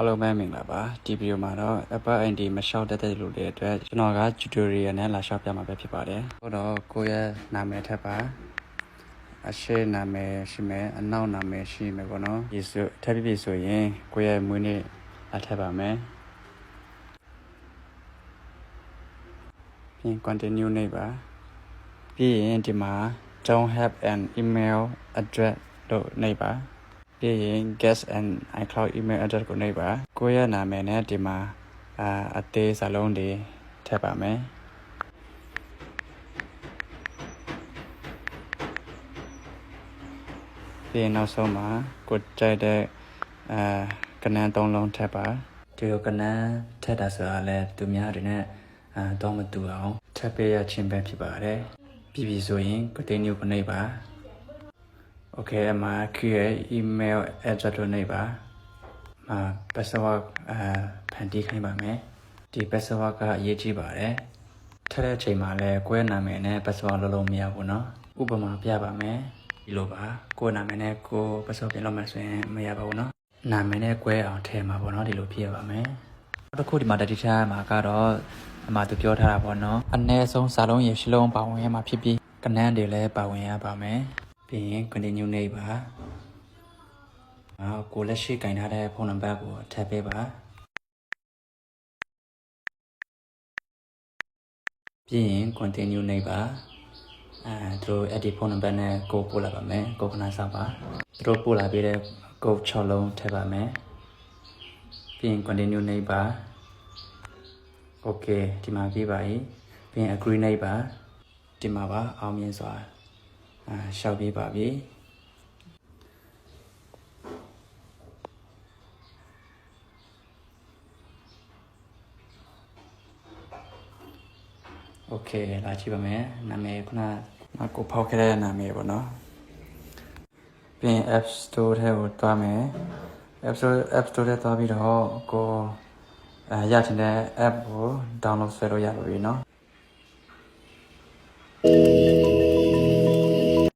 အားလုံးပဲမင်္ဂလာပါဒီဗီဒီယိုမှာတော့ Apple ID မလျှောက်တတ်တဲ့လူတွေအတွက်ကျွန်တော်က tutorial နဲ့လာလျှောက်ပြမှာပဲဖြစ်ပါတယ်။ဟုတ်တော့ကိုယ့်ရဲ့နာမည်ထပ်ပါအရှိနာမည်ရှိမယ်အနောက်နာမည်ရှိမယ်ပေါ့နော်ဒီဆိုထပ်ပြီးဆိုရင်ကိုယ့်ရဲ့မွေးနေ့အထပ်ပါမယ်ပြီး continue နေပါပြီးရင်ဒီမှာ don't have an email address လို့နေပါပြီးရင် guest and iCloud email address ကိုနှိပ်ပါကိုယ့်ရဲ့နာမည်နဲ့ဒီမှာအသေးစာလုံးတွေထည့်ပါမယ်ပြီးရင်နောက်ဆုံးမှာကိုကြိုက်တဲ့ကဏ္ဍ၃လုံးထည့်ပါဒီလိုကဏ္ဍထည့်တာဆိုတာလည်းသူများတွေနဲ့တော့မတူအောင်ထည့်ပေးရခြင်းပဲဖြစ်ပါတယ်ပြီးပြီဆိုရင် continue ကိုနှိပ်ပါOkay အမ create email address လို့နေပါpassword ဖန်တီးခိုင်းပါမယ်ဒီ password ကအရေးကြီးပါတယ်ထည့်တဲ့အချိန်မှာလည်းကိုယ့်နာမည်နဲ့ password လုံးလုံးမရဘူးเนาะဥပမာပြပါမယ်ဒီလိုပါကိုယ့်နာမည်နဲ့ကိုယ် password ပြင်လို့မှဆိုရင်မရပါဘူးเนาะနာမည်နဲ့ကိုယ်အောင်ထည့်မှာပေါ့เนาะဒီလိုဖြစ်ရပါမယ်နောက်တစ်ခုဒီမှာ data မှာကတော့အမှသူပြောထားတာပေါ့เนาะအနည်းဆုံးစာလုံးရေရှင်းလုံးပါဝင်ရမှာဖြစ်ပြီးကဏ္ဍတွေလည်းပါဝင်ရပါမယ်ပြီးရင် continue နေပါကိုလက်ရှိကင်ထားတဲ့ဖုန်းနံပါတ်ကိုထည့်ပေးပါပြီးရင် continue နေပါသူတို့အဲ့ဒီဖုန်းနံပါတ်နဲ့ကိုပို့လာပါမယ်ကိုခဏစောင့်ပါသူတို့ပို့လာပြီးတဲ့ကို6လုံးထည့်ပါမယ်ပြီးရင် continue နေပါ okay ဒီမှာပြီးပါပြီပြီးရင် agree နေပါဒီမှာပါအောင်မြင်စွာရှောက်ပေးပါပြီโอเคလာကြည့်ပါမယ်နာမည်ခုနကိုဖောက်ခဲ့တဲ့နာမည်ပေါ့နော်ပြီးရင် App Store ထဲကိုတွားမယ် App Store ထဲတွားပြီးတော့ကိုရချင်တဲ့ app ကို download ဆွဲလို့ရပါပြီเนาะ